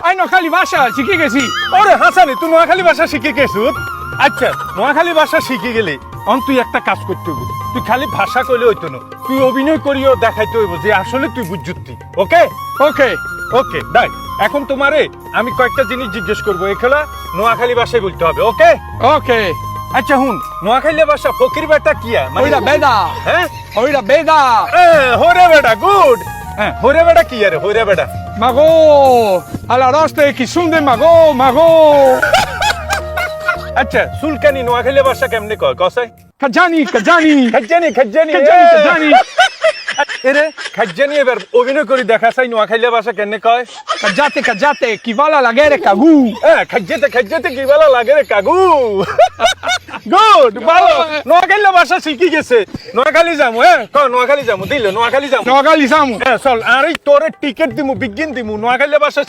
I Noakhali ভাষা শিখে গেছি। ওরে হাসানি, তুই নোয়াখালী ভাষা শিখে গেছু? আচ্ছা, নোয়াখালী ভাষা শিখে গেলে তুই একটা কাজ করতে হইব। তুই খালি ভাষা কইলে হইতো না, তুই অভিনয় করিও দেখাইতে হইব যে আসলে তুই বুঝুতি। ওকে ওকে ওকে দাই। এখন তোমারে আমি কয়েকটা জিনিস জিজ্ঞেস করবো, এখানে নোয়াখালী ভাষায় বলতে হবে। ওকে ওকে। আচ্ছা হুন, নোয়াখালী ভাষা ফকির বেটা কিয়া ওইটা বেদা, হ্যাঁ ওইটা বেদা। হরে বেটা, গুড। হ্যাঁ, হরে বেটা কি আরে হরে বেটা? মাগো আলা রস্তে কি সুন্দর মাগো মাগো। আচ্ছা, সুলকানি নোয়াখালী ভাষা কেমনে কয় কসাই? খাজানি খাজানি খাজ্জানি খাজ্জানি খাজানি খাজানি। এরে খাজ্জানি এবার অভিনয় করে দেখা চাই নোয়াখালী ভাষা কেমনে কয়? খাজাতে খাজাতে কি ভালো লাগে রে কাগু। খাজ্জাতে খাজ্জাতে কি ভালো লাগে রে কাগু। গুড, ভালো। নোয়াখালী ভাষা শিখি গেছে। নোয়াখালী যামু, নোয়াখালী যামু, দিল নোয়াখালী যামু। নোয়াখালী যামু। চল, আর এই তোরে টিকিট দিমু, বিজ্ঞান দিমু, নোয়াখালী ভাষা